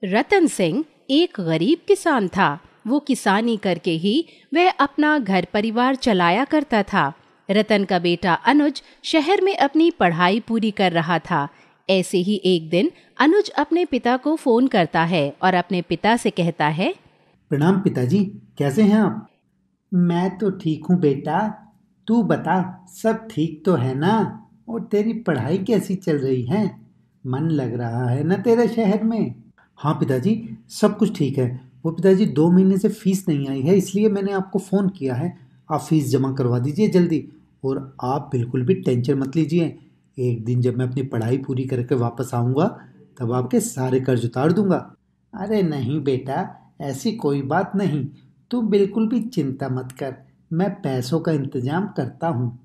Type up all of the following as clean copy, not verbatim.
रतन सिंह एक गरीब किसान था। वो किसानी करके ही वह अपना घर परिवार चलाया करता था। रतन का बेटा अनुज शहर में अपनी पढ़ाई पूरी कर रहा था। ऐसे ही एक दिन अनुज अपने पिता को फोन करता है और अपने पिता से कहता है, प्रणाम पिताजी, कैसे हैं आप? मैं तो ठीक हूँ बेटा, तू बता, सब ठीक तो है ना? और तेरी पढ़ाई कैसी चल रही है? मन लग रहा है ना तेरे शहर में? हाँ पिताजी, सब कुछ ठीक है। वो पिताजी 2 महीने से फीस नहीं आई है, इसलिए मैंने आपको फ़ोन किया है। आप फीस जमा करवा दीजिए जल्दी। और आप बिल्कुल भी टेंशन मत लीजिए। एक दिन जब मैं अपनी पढ़ाई पूरी करके वापस आऊँगा तब आपके सारे कर्ज उतार दूंगा। अरे नहीं बेटा, ऐसी कोई बात नहीं। तू बिल्कुल भी चिंता मत कर, मैं पैसों का इंतजाम करता हूँ।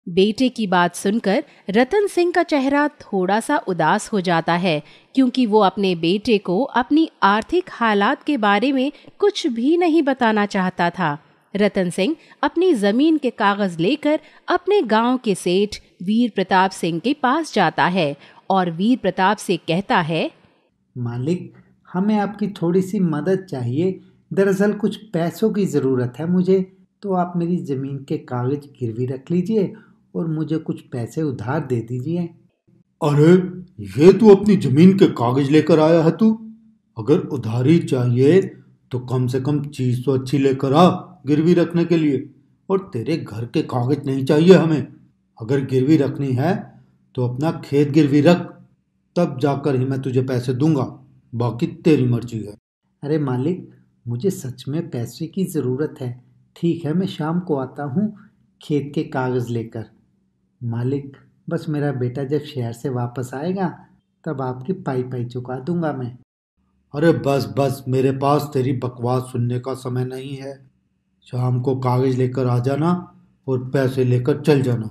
बेटे की बात सुनकर रतन सिंह का चेहरा थोड़ा सा उदास हो जाता है, क्योंकि वो अपने बेटे को अपनी आर्थिक हालात के बारे में कुछ भी नहीं बताना चाहता था। रतन सिंह अपनी जमीन के कागज लेकर अपने गांव के सेठ वीर प्रताप सिंह के पास जाता है और वीर प्रताप से कहता है, मालिक, हमें आपकी थोड़ी सी मदद चाहिए। दरअसल कुछ पैसों की ज़रूरत है मुझे, तो आप मेरी ज़मीन के कागज़ गिरवी रख लीजिए और मुझे कुछ पैसे उधार दे दीजिए। अरे, ये तू अपनी जमीन के कागज लेकर आया है तू? अगर उधारी चाहिए तो कम से कम चीज तो अच्छी लेकर आ गिरवी रखने के लिए। और तेरे घर के कागज नहीं चाहिए हमें। अगर गिरवी रखनी है तो अपना खेत गिरवी रख, तब जाकर ही मैं तुझे पैसे दूंगा। बाकी तेरी मर्जी है। अरे मालिक, मुझे सच में पैसे की ज़रूरत है। ठीक है, मैं शाम को आता हूँ खेत के कागज़ लेकर। मालिक, बस मेरा बेटा जब शहर से वापस आएगा तब आपकी पाई पाई चुका दूंगा मैं। अरे बस बस, मेरे पास तेरी बकवास सुनने का समय नहीं है। शाम को कागज लेकर आ जाना और पैसे लेकर चल जाना।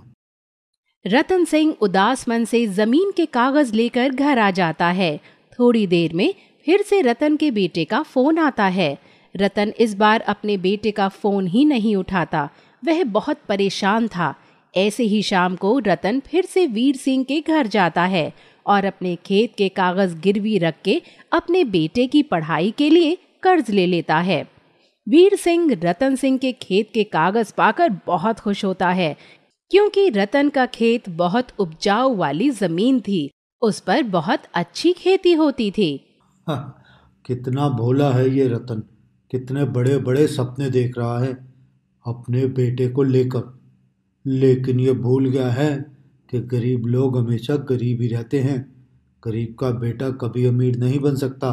रतन सिंह उदास मन से जमीन के कागज लेकर घर आ जाता है। थोड़ी देर में फिर से रतन के बेटे का फोन आता है। रतन इस बार अपने बेटे का फोन ही नहीं उठाता। वह बहुत परेशान था। ऐसे ही शाम को रतन फिर से वीर सिंह के घर जाता है और अपने खेत के कागज गिरवी रख के अपने बेटे की पढ़ाई के लिए कर्ज ले लेता है। वीर सिंह रतन सिंह के खेत के कागज पाकर बहुत खुश होता है, क्योंकि रतन का खेत बहुत उपजाऊ वाली जमीन थी। उस पर बहुत अच्छी खेती होती थी। हाँ, कितना भोला है ये रतन। कितने बड़े बड़े सपने देख रहा है अपने बेटे को लेकर। लेकिन ये भूल गया है कि गरीब लोग हमेशा गरीब ही रहते हैं। गरीब का बेटा कभी अमीर नहीं बन सकता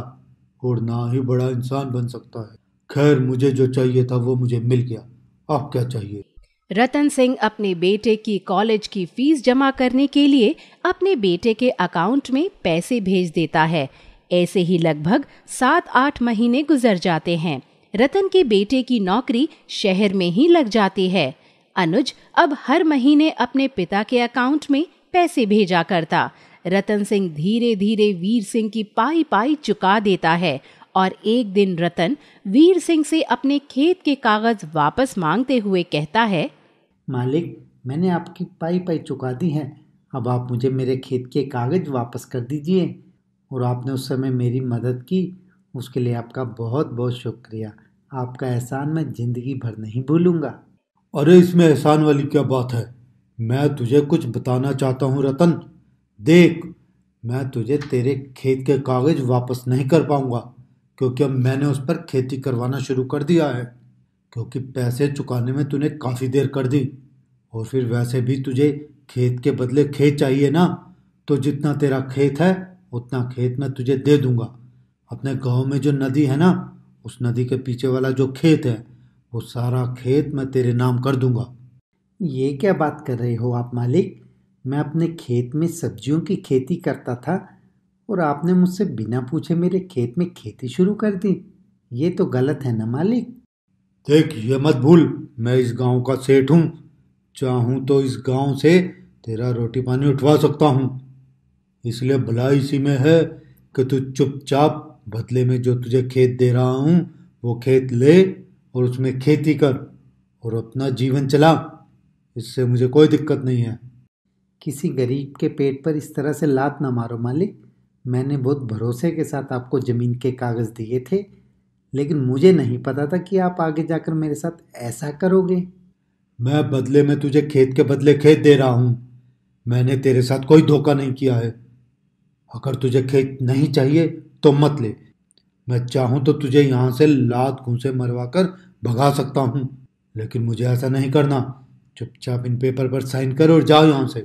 और ना ही बड़ा इंसान बन सकता है। खैर, मुझे जो चाहिए था वो मुझे मिल गया। अब क्या चाहिए? रतन सिंह अपने बेटे की कॉलेज की फीस जमा करने के लिए अपने बेटे के अकाउंट में पैसे भेज देता है। ऐसे ही लगभग 7-8 महीने गुजर जाते हैं। रतन के बेटे की नौकरी शहर में ही लग जाती है। अनुज अब हर महीने अपने पिता के अकाउंट में पैसे भेजा करता। रतन सिंह धीरे धीरे वीर सिंह की पाई पाई चुका देता है और एक दिन रतन वीर सिंह से अपने खेत के कागज वापस मांगते हुए कहता है, मालिक, मैंने आपकी पाई पाई चुका दी है। अब आप मुझे मेरे खेत के कागज़ वापस कर दीजिए। और आपने उस समय मेरी मदद की, उसके लिए आपका बहुत बहुत शुक्रिया। आपका एहसान मैं ज़िंदगी भर नहीं भूलूंगा। अरे, इसमें एहसान वाली क्या बात है? मैं तुझे कुछ बताना चाहता हूँ रतन। देख, मैं तुझे तेरे खेत के कागज वापस नहीं कर पाऊंगा, क्योंकि अब मैंने उस पर खेती करवाना शुरू कर दिया है। क्योंकि पैसे चुकाने में तूने काफ़ी देर कर दी। और फिर वैसे भी तुझे खेत के बदले खेत चाहिए ना। तो जितना तेरा खेत है उतना खेत मैं तुझे दे दूंगा। अपने गांव में जो नदी है ना, उस नदी के पीछे वाला जो खेत है, वो सारा खेत मैं तेरे नाम कर दूंगा। ये क्या बात कर रहे हो आप मालिक? मैं अपने खेत में सब्जियों की खेती करता था और आपने मुझसे बिना पूछे मेरे खेत में खेती शुरू कर दी। ये तो गलत है ना मालिक? देख, ये मत भूल, मैं इस गांव का सेठ हूँ। चाहूँ तो इस गांव से तेरा रोटी पानी उठवा सकता हूँ। इसलिए भलाई इसी में है कि तू चुपचाप बदले में जो तुझे खेत दे रहा हूँ वो खेत ले और उसमें खेती कर और अपना जीवन चला। इससे मुझे कोई दिक्कत नहीं है। किसी गरीब के पेट पर इस तरह से लात ना मारो मालिक। मैंने बहुत भरोसे के साथ आपको ज़मीन के कागज़ दिए थे, लेकिन मुझे नहीं पता था कि आप आगे जाकर मेरे साथ ऐसा करोगे। मैं बदले में तुझे खेत के बदले खेत दे रहा हूँ। मैंने तेरे साथ कोई धोखा नहीं किया है। अगर तुझे खेत नहीं चाहिए तो मत ले। मैं चाहूँ तो तुझे यहाँ से लात घूंसे मरवा कर भगा सकता हूँ, लेकिन मुझे ऐसा नहीं करना। चुपचाप इन पेपर पर साइन कर और जाओ यहाँ से।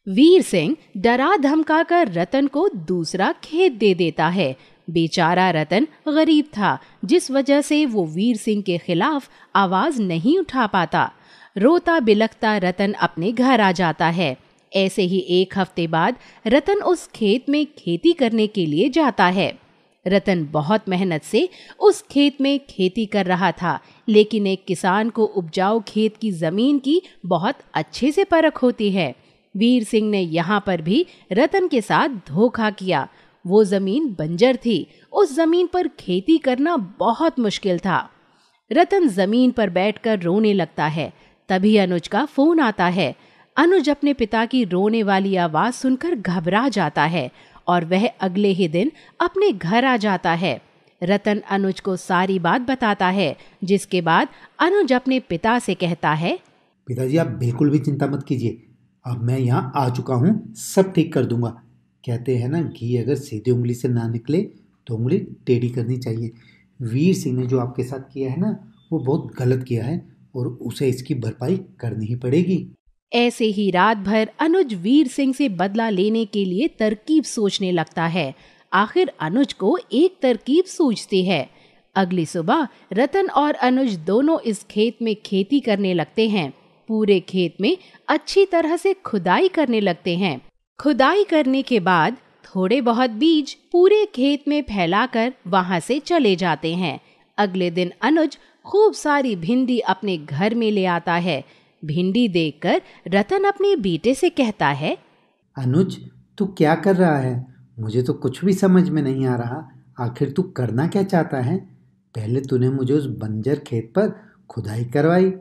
वीर सिंह डरा धमकाकर रतन को दूसरा खेत दे देता है। बेचारा रतन गरीब था, जिस वजह से वो वीर सिंह के खिलाफ आवाज नहीं उठा पाता। रोता बिलखता रतन अपने घर आ जाता है। ऐसे ही एक हफ्ते बाद रतन उस खेत में खेती करने के लिए जाता है। रतन बहुत मेहनत से उस खेत में खेती कर रहा था, लेकिन एक किसान को उपजाऊ खेत की जमीन की बहुत अच्छे से परख होती है। वीर सिंह ने यहाँ पर भी रतन के साथ धोखा किया। वो जमीन बंजर थी, उस जमीन पर खेती करना बहुत मुश्किल था। रतन जमीन पर बैठकर रोने लगता है। तभी अनुज का फोन आता है। अनुज अपने पिता की रोने वाली आवाज सुनकर घबरा जाता है और वह अगले ही दिन अपने घर आ जाता है। रतन अनुज को सारी बात बताता है, जिसके बाद अनुज अपने पिता से कहता है, पिताजी आप बिल्कुल भी चिंता मत कीजिए, अब मैं यहाँ आ चुका हूँ, सब ठीक कर दूंगा। कहते हैं ना, घी अगर सीधी उंगली से ना निकले तो उंगली टेढ़ी करनी चाहिए। वीर सिंह ने जो आपके साथ किया है ना, वो बहुत गलत किया है और उसे इसकी भरपाई करनी ही पड़ेगी। ऐसे ही रात भर अनुज वीर सिंह से बदला लेने के लिए तरकीब सोचने लगता है। आखिर अनुज को एक तरकीब सूझती है। अगली सुबह रतन और अनुज दोनों इस खेत में खेती करने लगते हैं। पूरे खेत में अच्छी तरह से खुदाई करने लगते हैं। खुदाई करने के बाद थोड़े बहुत बीज पूरे खेत में फैलाकर वहां से चले जाते हैं। अगले दिन अनुज खूब सारी भिंडी अपने घर में ले आता है। भिंडी देखकर रतन अपने बेटे से कहता है, अनुज तू क्या कर रहा है? मुझे तो कुछ भी समझ में नहीं आ रहा। आखिर तू करना क्या चाहता है? पहले तूने मुझे उस बंजर खेत पर खुदाई करवाई,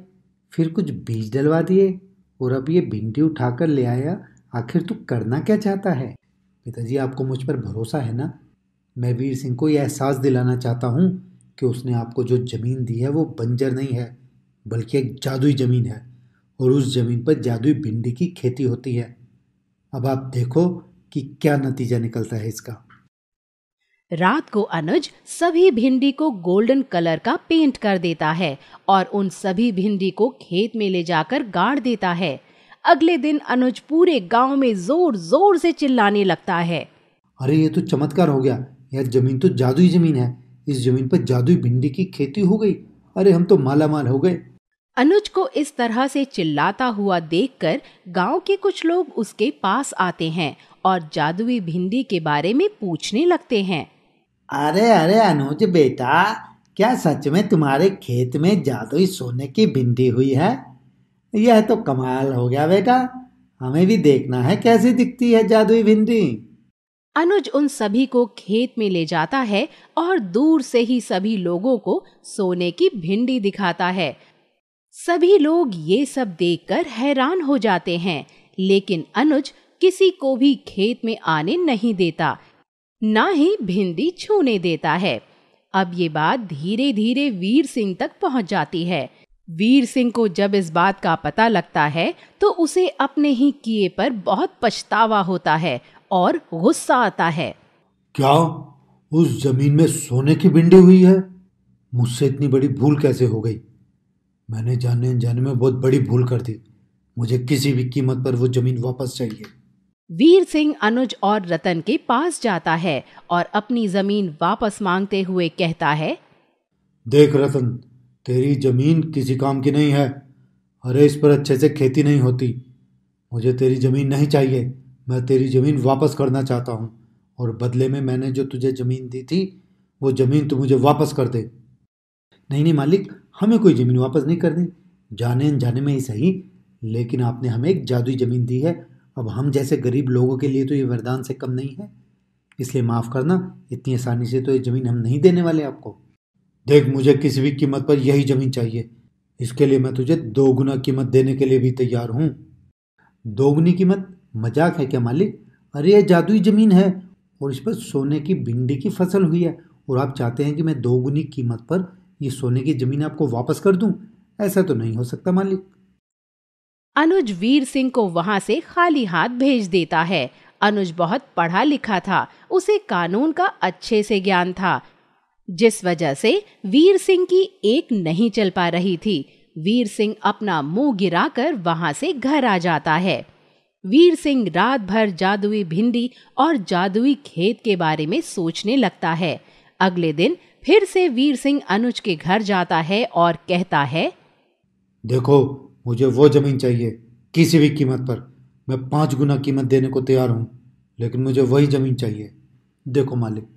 फिर कुछ बीज डलवा दिए और अब ये भिंडी उठाकर ले आया। आखिर तू करना क्या चाहता है? पिताजी आपको मुझ पर भरोसा है ना? मैं वीर सिंह को यह एहसास दिलाना चाहता हूँ कि उसने आपको जो ज़मीन दी है वो बंजर नहीं है, बल्कि एक जादुई ज़मीन है और उस ज़मीन पर जादुई भिंडी की खेती होती है। अब आप देखो कि क्या नतीजा निकलता है इसका। रात को अनुज सभी भिंडी को गोल्डन कलर का पेंट कर देता है और उन सभी भिंडी को खेत में ले जाकर गाड़ देता है। अगले दिन अनुज पूरे गांव में जोर जोर से चिल्लाने लगता है, अरे ये तो चमत्कार हो गया, यह ज़मीन तो जादुई ज़मीन है। इस ज़मीन पर जादुई भिंडी की खेती हो गई। अरे हम तो माला माल हो गए। अनुज को इस तरह से चिल्लाता हुआ देखकर गांव के कुछ लोग उसके पास आते हैं और जादुई भिंडी के बारे में पूछने लगते हैं। अरे अरे अनुज बेटा, क्या सच में तुम्हारे खेत में जादुई सोने की भिंडी हुई है? यह तो कमाल हो गया बेटा, हमें भी देखना है कैसी दिखती है जादुई भिंडी। अनुज उन सभी को खेत में ले जाता है और दूर से ही सभी लोगों को सोने की भिंडी दिखाता है। सभी लोग ये सब देखकर हैरान हो जाते हैं, लेकिन अनुज किसी को भी खेत में आने नहीं देता, ना ही भिंडी छूने देता है। अब ये बात धीरे धीरे वीर सिंह तक पहुंच जाती है। वीर सिंह को जब इस बात का पता लगता है तो उसे अपने ही किए पर बहुत पछतावा होता है और गुस्सा आता है। क्या उस जमीन में सोने की भिंडी हुई है? मुझसे इतनी बड़ी भूल कैसे हो गई? मैंने जाने अनजाने में बहुत बड़ी भूल कर दी। मुझे किसी भी कीमत पर वो जमीन वापस चाहिए। वीर सिंह अनुज और रतन के पास जाता है और अपनी जमीन वापस मांगते हुए कहता है, देख रतन, तेरी जमीन किसी काम की नहीं है। अरे इस पर अच्छे से खेती नहीं होती। मुझे तेरी जमीन नहीं चाहिए। मैं तेरी जमीन वापस करना चाहता हूँ और बदले में मैंने जो तुझे जमीन दी थी वो जमीन तू मुझे वापस कर दे। नहीं नहीं मालिक, हमें कोई ज़मीन वापस नहीं करनी, जाने अनजाने में ही सही, लेकिन आपने हमें एक जादुई ज़मीन दी है। अब हम जैसे गरीब लोगों के लिए तो ये वरदान से कम नहीं है, इसलिए माफ़ करना। इतनी आसानी से तो ये ज़मीन हम नहीं देने वाले आपको। देख, मुझे किसी भी कीमत पर यही जमीन चाहिए। इसके लिए मैं तुझे 2 गुना कीमत देने के लिए भी तैयार हूँ। 2 गुनी कीमत? मजाक है क्या मालिक? अरे ये जादुई ज़मीन है और इस पर सोने की भिंडी की फसल हुई है, और आप चाहते हैं कि मैं 2 गुनी कीमत पर ये सोने की जमीन आपको वापस कर दूं? ऐसा तो नहीं हो सकता मालिक। अनुज वीर सिंह को वहां से खाली हाथ भेज देता है। अनुज बहुत पढ़ा लिखा था, उसे कानून का अच्छे से ज्ञान था, जिस वजह से वीर सिंह की एक नहीं चल पा रही थी। वीर सिंह अपना मुंह गिराकर वहां से घर आ जाता है। वीर सिंह रात भर जादुई भिंडी और जादुई खेत के बारे में सोचने लगता है। अगले दिन फिर से वीर सिंह अनुज के घर जाता है और कहता है, देखो, मुझे वो जमीन चाहिए, किसी भी कीमत पर। मैं 5 गुना कीमत देने को तैयार हूँ, लेकिन मुझे वही जमीन चाहिए। देखो मालिक,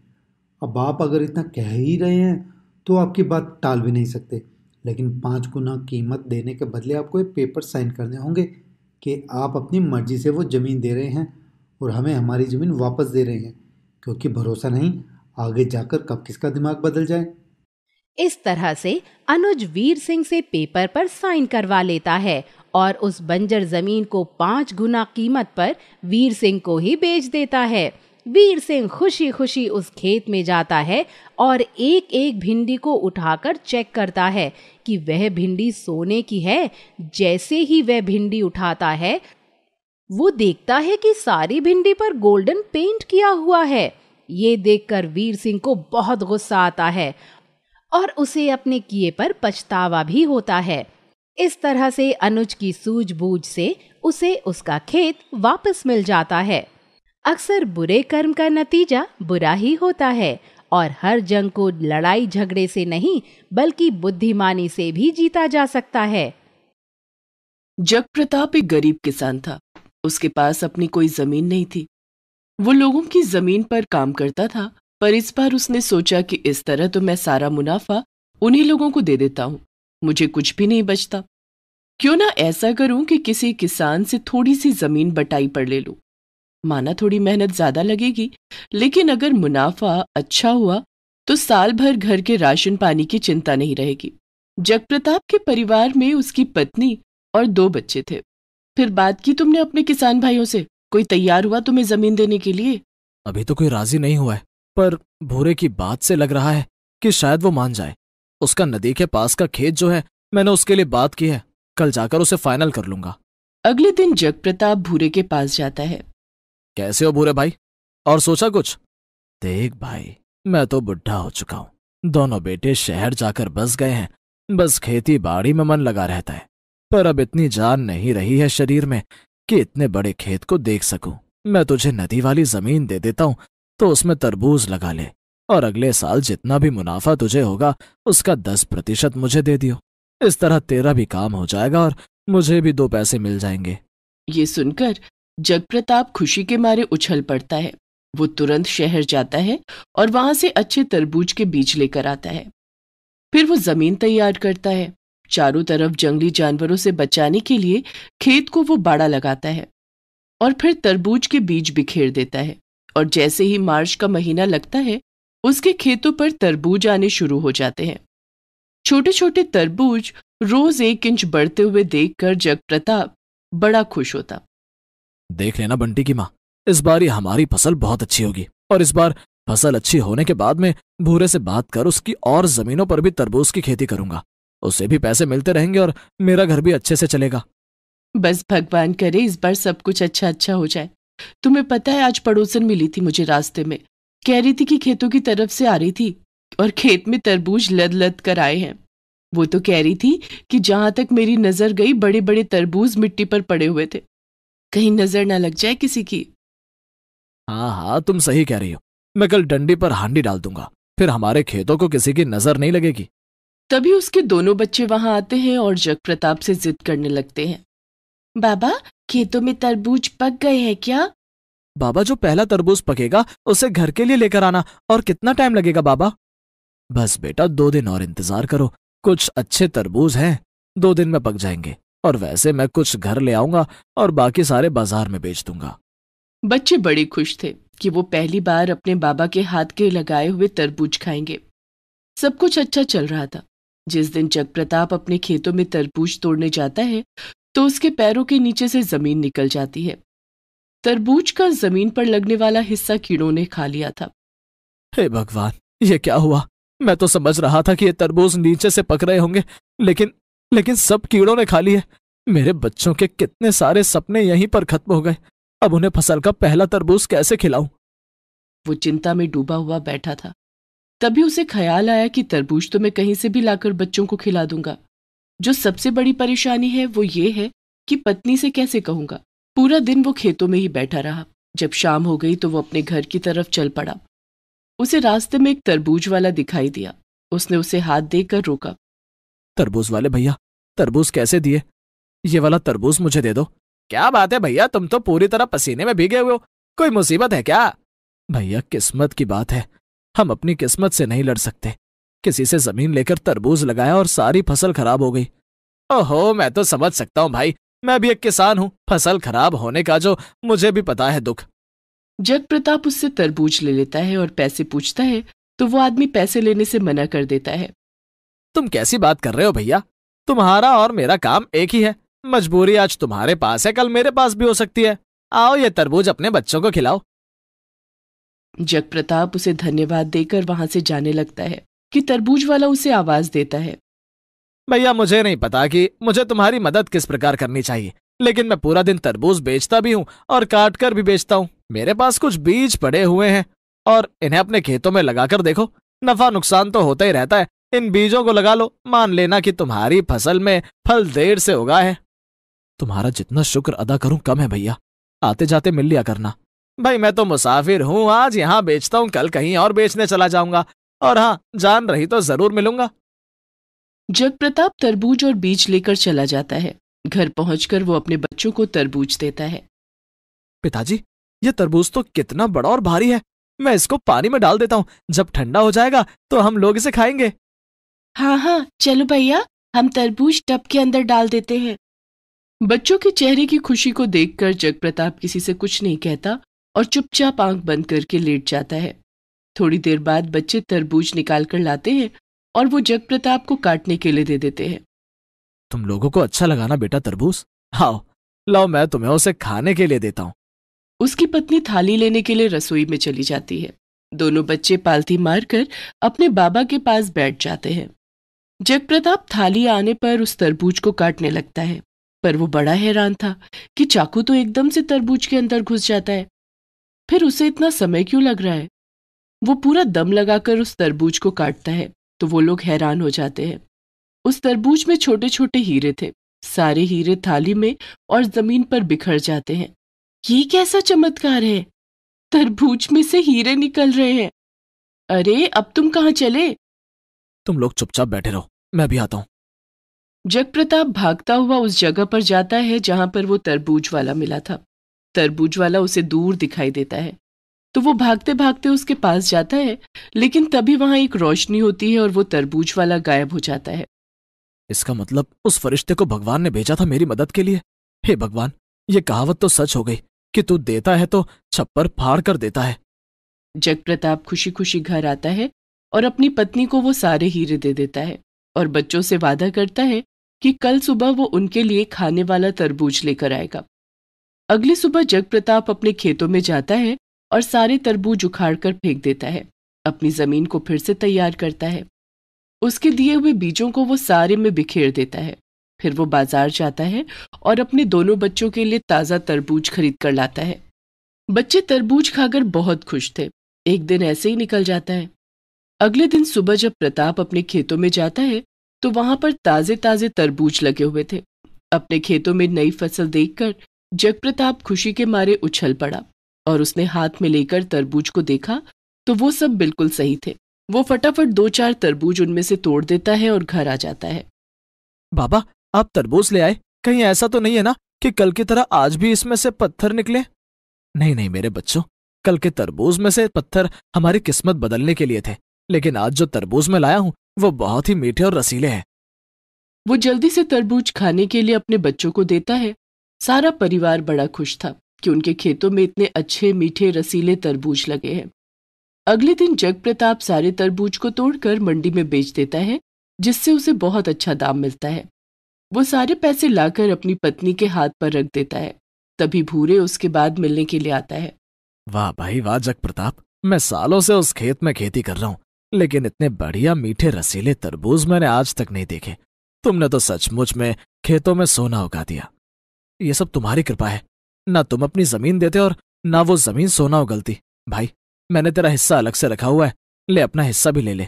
अब आप अगर इतना कह ही रहे हैं तो आपकी बात टाल भी नहीं सकते, लेकिन 5 गुना कीमत देने के बदले आपको एक पेपर साइन करने होंगे कि आप अपनी मर्जी से वो ज़मीन दे रहे हैं और हमें हमारी ज़मीन वापस दे रहे हैं, क्योंकि भरोसा नहीं आगे जाकर कब किसका दिमाग बदल जाए। इस तरह से अनुज वीर सिंह से पेपर पर साइन करवा लेता है और उस बंजर जमीन को 5 गुना कीमत पर वीर सिंह को ही बेच देता है। वीर सिंह खुशी खुशी उस खेत में जाता है और एक एक भिंडी को उठाकर चेक करता है कि वह भिंडी सोने की है। जैसे ही वह भिंडी उठाता है, वो देखता है कि सारी भिंडी पर गोल्डन पेंट किया हुआ है। ये देखकर वीर सिंह को बहुत गुस्सा आता है और उसे अपने किए पर पछतावा भी होता है। इस तरह से अनुज की सूझबूझ से उसे उसका खेत वापस मिल जाता है। अक्सर बुरे कर्म का नतीजा बुरा ही होता है और हर जंग को लड़ाई झगड़े से नहीं बल्कि बुद्धिमानी से भी जीता जा सकता है। जग प्रताप एक गरीब किसान था। उसके पास अपनी कोई जमीन नहीं थी। वो लोगों की जमीन पर काम करता था, पर इस बार उसने सोचा कि इस तरह तो मैं सारा मुनाफा उन्हीं लोगों को दे देता हूँ, मुझे कुछ भी नहीं बचता। क्यों ना ऐसा करूं कि किसी किसान से थोड़ी सी जमीन बटाई पर ले लूं। माना थोड़ी मेहनत ज्यादा लगेगी, लेकिन अगर मुनाफा अच्छा हुआ तो साल भर घर के राशन पानी की चिंता नहीं रहेगी। जगप्रताप के परिवार में उसकी पत्नी और 2 बच्चे थे। फिर बात की तुमने अपने किसान भाइयों से? कोई तैयार हुआ तुम्हें जमीन देने के लिए? अभी तो कोई राजी नहीं हुआ है, पर भूरे की बात से लग रहा है कि शायद वो मान जाए। उसका नदी के पास का खेत जो है, मैंने उसके लिए बात की है, कल जाकर उसे फाइनल कर लूंगा। अगले दिन जगप्रताप भूरे के पास जाता है। कैसे हो भूरे भाई, और सोचा कुछ? देख भाई, मैं तो बुढ़ा हो चुका हूँ। दोनों बेटे शहर जाकर बस गए हैं, बस खेती बाड़ी में मन लगा रहता है। पर अब इतनी जान नहीं रही है शरीर में कि इतने बड़े खेत को देख सकूं। मैं तुझे नदी वाली जमीन दे देता हूं तो उसमें तरबूज लगा ले, और अगले साल जितना भी मुनाफा तुझे होगा उसका 10% मुझे दे दियो। इस तरह तेरा भी काम हो जाएगा और मुझे भी 2 पैसे मिल जाएंगे। ये सुनकर जगप्रताप खुशी के मारे उछल पड़ता है। वो तुरंत शहर जाता है और वहां से अच्छे तरबूज के बीज लेकर आता है। फिर वो जमीन तैयार करता है। चारों तरफ जंगली जानवरों से बचाने के लिए खेत को वो बाड़ा लगाता है और फिर तरबूज के बीज बिखेर देता है। और जैसे ही मार्च का महीना लगता है, उसके खेतों पर तरबूज आने शुरू हो जाते हैं। छोटे छोटे तरबूज रोज 1 इंच बढ़ते हुए देखकर जगप्रताप बड़ा खुश होता। देख लेना बंटी की माँ, इस बार ये हमारी फसल बहुत अच्छी होगी, और इस बार फसल अच्छी होने के बाद में भूरे से बात कर उसकी और जमीनों पर भी तरबूज की खेती करूंगा। उससे भी पैसे मिलते रहेंगे और मेरा घर भी अच्छे से चलेगा। बस भगवान करे इस बार सब कुछ अच्छा हो जाए। तुम्हें पता है, आज पड़ोसन मिली थी मुझे रास्ते में, कह रही थी कि खेतों की तरफ से आ रही थी और खेत में तरबूज लद लद कर आए हैं। वो तो कह रही थी कि जहां तक मेरी नजर गई बड़े बड़े तरबूज मिट्टी पर पड़े हुए थे, कहीं नजर ना लग जाए किसी की। हाँ, तुम सही कह रही हो। मैं कल डंडी पर हांडी डाल दूंगा, फिर हमारे खेतों को किसी की नजर नहीं लगेगी। तभी उसके दोनों बच्चे वहां आते हैं और जगप्रताप से जिद करने लगते हैं। बाबा, खेतों में तरबूज पक गए हैं क्या? बाबा, जो पहला तरबूज पकेगा उसे घर के लिए लेकर आना। और कितना टाइम लगेगा बाबा? बस बेटा, 2 दिन और इंतजार करो। कुछ अच्छे तरबूज हैं, 2 दिन में पक जाएंगे। और वैसे मैं कुछ घर ले आऊंगा और बाकी सारे बाजार में बेच दूंगा। बच्चे बड़े खुश थे कि वो पहली बार अपने बाबा के हाथ के लगाए हुए तरबूज खाएंगे। सब कुछ अच्छा चल रहा था। जिस दिन जगप्रताप अपने खेतों में तरबूज तोड़ने जाता है तो उसके पैरों के नीचे से जमीन निकल जाती है। तरबूज का जमीन पर लगने वाला हिस्सा कीड़ों ने खा लिया था। हे भगवान, ये क्या हुआ? मैं तो समझ रहा था कि ये तरबूज नीचे से पक रहे होंगे, लेकिन सब कीड़ों ने खा लिए। मेरे बच्चों के कितने सारे सपने यहीं पर खत्म हो गए। अब उन्हें फसल का पहला तरबूज कैसे खिलाऊं? वो चिंता में डूबा हुआ बैठा था। तभी उसे ख्याल आया कि तरबूज तो मैं कहीं से भी लाकर बच्चों को खिला दूंगा। जो सबसे बड़ी परेशानी है वो ये है कि पत्नी से कैसे कहूंगा। पूरा दिन वो खेतों में ही बैठा रहा। जब शाम हो गई तो वो अपने घर की तरफ चल पड़ा। उसे रास्ते में एक तरबूज वाला दिखाई दिया। उसने उसे हाथ देकर रोका। तरबूज वाले भैया, तरबूज कैसे दिए? ये वाला तरबूज मुझे दे दो। क्या बात है भैया, तुम तो पूरी तरह पसीने में भीगे हुए हो। कोई मुसीबत है क्या? भैया, किस्मत की बात है, हम अपनी किस्मत से नहीं लड़ सकते। किसी से जमीन लेकर तरबूज लगाया और सारी फसल खराब हो गई। ओहो, मैं तो समझ सकता हूँ भाई, मैं भी एक किसान हूँ। फसल खराब होने का जो मुझे भी पता है दुख। जग प्रताप उससे तरबूज ले लेता है और पैसे पूछता है तो वो आदमी पैसे लेने से मना कर देता है। तुम कैसी बात कर रहे हो भैया? तुम्हारा और मेरा काम एक ही है। मजबूरी आज तुम्हारे पास है, कल मेरे पास भी हो सकती है। आओ, ये तरबूज अपने बच्चों को खिलाओ। जग प्रताप उसे धन्यवाद देकर वहां से जाने लगता है कि तरबूज वाला उसे आवाज देता है। भैया, मुझे नहीं पता कि मुझे तुम्हारी मदद किस प्रकार करनी चाहिए, लेकिन मैं पूरा दिन तरबूज बेचता भी हूँ और काट कर भी बेचता हूँ। मेरे पास कुछ बीज पड़े हुए हैं और इन्हें अपने खेतों में लगाकर देखो। नफा नुकसान तो होता ही रहता है। इन बीजों को लगा लो, मान लेना कि तुम्हारी फसल में फल देर से उगा है। तुम्हारा जितना शुक्र अदा करूं कम है भैया। आते जाते मिल लिया करना। भाई, मैं तो मुसाफिर हूं, आज यहाँ बेचता हूँ, कल कहीं और बेचने चला जाऊंगा। और हाँ, जान रही तो जरूर मिलूंगा। जग प्रताप तरबूज और बीज लेकर चला जाता है। घर पहुंचकर वो अपने बच्चों को तरबूज देता है। पिताजी, ये तरबूज तो कितना बड़ा और भारी है। मैं इसको पानी में डाल देता हूँ, जब ठंडा हो जाएगा तो हम लोग इसे खाएंगे। हाँ हाँ, चलो भैया, हम तरबूज टब के अंदर डाल देते हैं। बच्चों के चेहरे की खुशी को देखकर जग प्रताप किसी से कुछ नहीं कहता और चुपचाप आंख बंद करके लेट जाता है। थोड़ी देर बाद बच्चे तरबूज निकाल कर लाते हैं और वो जग प्रताप को काटने के लिए दे देते हैं। तुम लोगों को अच्छा लगा ना बेटा तरबूज? आओ, लाओ, मैं तुम्हें उसे खाने के लिए देता हूँ। उसकी पत्नी थाली लेने के लिए रसोई में चली जाती है। दोनों बच्चे पालथी मारकर अपने बाबा के पास बैठ जाते हैं। जग प्रताप थाली आने पर उस तरबूज को काटने लगता है, पर वो बड़ा हैरान था कि चाकू तो एकदम से तरबूज के अंदर घुस जाता है। फिर उसे इतना समय क्यों लग रहा है? वो पूरा दम लगाकर उस तरबूज को काटता है तो वो लोग हैरान हो जाते हैं। उस तरबूज में छोटे छोटे हीरे थे। सारे हीरे थाली में और जमीन पर बिखर जाते हैं। ये कैसा चमत्कार है? तरबूज में से हीरे निकल रहे हैं। अरे, अब तुम कहाँ चले? तुम लोग चुपचाप बैठे रहो, मैं भी आता हूँ। जग प्रताप भागता हुआ उस जगह पर जाता है जहां पर वो तरबूज वाला मिला था। तरबूज वाला उसे दूर दिखाई देता है तो वो भागते भागते उसके पास जाता है, लेकिन तभी वहां एक रोशनी होती है और वो तरबूज वाला गायब हो जाता है। इसका मतलब उस फरिश्ते को भगवान ने भेजा था मेरी मदद के लिए। हे भगवान, ये कहावत तो सच हो गई कि तू देता है तो छप्पर फाड़ कर देता है। जग प्रताप खुशी खुशी घर आता है और अपनी पत्नी को वो सारे हीरे दे देता है और बच्चों से वादा करता है कि कल सुबह वो उनके लिए खाने वाला तरबूज लेकर आएगा। अगली सुबह जग प्रताप अपने खेतों में जाता है और सारे तरबूज उखाड़ कर फेंक देता है। अपनी जमीन को फिर से तैयार करता है। उसके दिए हुए बीजों को वो सारे में बिखेर देता है। फिर वो बाजार जाता है और अपने दोनों बच्चों के लिए ताज़ा तरबूज खरीद कर लाता है। बच्चे तरबूज खाकर बहुत खुश थे। एक दिन ऐसे ही निकल जाता है। अगले दिन सुबह जब प्रताप अपने खेतों में जाता है तो वहां पर ताजे ताजे तरबूज लगे हुए थे। अपने खेतों में नई फसल देखकर जग प्रताप खुशी के मारे उछल पड़ा और उसने हाथ में लेकर तरबूज को देखा तो वो सब बिल्कुल सही थे। वो फटाफट 2-4 तरबूज उनमें से तोड़ देता है और घर आ जाता है। बाबा, आप तरबूज ले आए? कहीं ऐसा तो नहीं है ना कि कल की तरह आज भी इसमें से पत्थर निकले? नहीं नहीं मेरे बच्चों, कल के तरबूज में से पत्थर हमारी किस्मत बदलने के लिए थे, लेकिन आज जो तरबूज मैं लाया हूं वो बहुत ही मीठे और रसीले हैं। वो जल्दी से तरबूज खाने के लिए अपने बच्चों को देता है। सारा परिवार बड़ा खुश था कि उनके खेतों में इतने अच्छे मीठे रसीले तरबूज लगे हैं। अगले दिन जग प्रताप सारे तरबूज को तोड़कर मंडी में बेच देता है, जिससे उसे बहुत अच्छा दाम मिलता है। वो सारे पैसे लाकर अपनी पत्नी के हाथ पर रख देता है तभी भूरे उसके बाद मिलने के लिए आता है। वाह भाई वाह जग प्रताप, मैं सालों से उस खेत में खेती कर रहा हूँ, लेकिन इतने बढ़िया मीठे रसीले तरबूज मैंने आज तक नहीं देखे। तुमने तो सचमुच में खेतों में सोना उगा दिया। ये सब तुम्हारी कृपा है, ना तुम अपनी जमीन देते और ना वो जमीन सोना उगलती। भाई मैंने तेरा हिस्सा अलग से रखा हुआ है, ले अपना हिस्सा भी ले ले।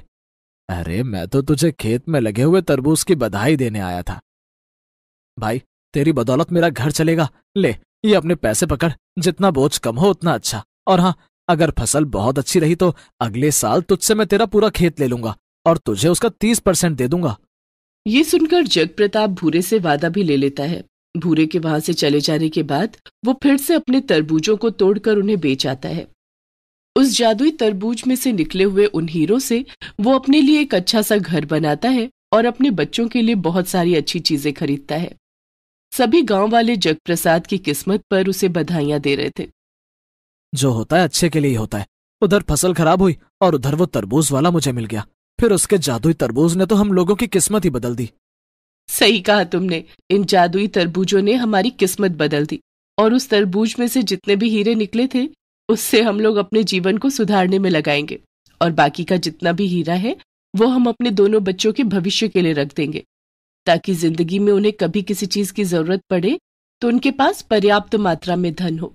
अरे मैं तो तुझे खेत में लगे हुए तरबूज की बधाई देने आया था। भाई तेरी बदौलत मेरा घर चलेगा, ले ये अपने पैसे पकड़, जितना बोझ कम हो उतना अच्छा। और हाँ, अगर फसल बहुत अच्छी रही तो अगले साल तुझसे मैं तेरा पूरा खेत ले लूंगा और तुझे उसका 30% दे दूंगा। ये सुनकर जग प्रताप भूरे से वादा भी ले लेता है। भूरे के वहां से चले जाने के बाद वो फिर से अपने तरबूजों को तोड़कर उन्हें बेच आता है। उस जादुई तरबूज में से निकले हुए उन हीरों से वो अपने लिए एक अच्छा सा घर बनाता है और अपने बच्चों के लिए बहुत सारी अच्छी चीजें खरीदता है। सभी गांव वाले जग प्रसाद की किस्मत पर उसे बधाइयां दे रहे थे। जो होता है अच्छे के लिए ही होता है। उधर फसल खराब हुई और उधर वो तरबूज वाला मुझे मिल गया, फिर उसके जादुई तरबूज ने तो हम लोगों की किस्मत ही बदल दी। सही कहा तुमने, इन जादुई तरबूजों ने हमारी किस्मत बदल दी और उस तरबूज में से जितने भी हीरे निकले थे उससे हम लोग अपने जीवन को सुधारने में लगाएंगे और बाकी का जितना भी हीरा है वो हम अपने दोनों बच्चों के भविष्य के लिए रख देंगे, ताकि जिंदगी में उन्हें कभी किसी चीज की जरूरत पड़े तो उनके पास पर्याप्त मात्रा में धन हो।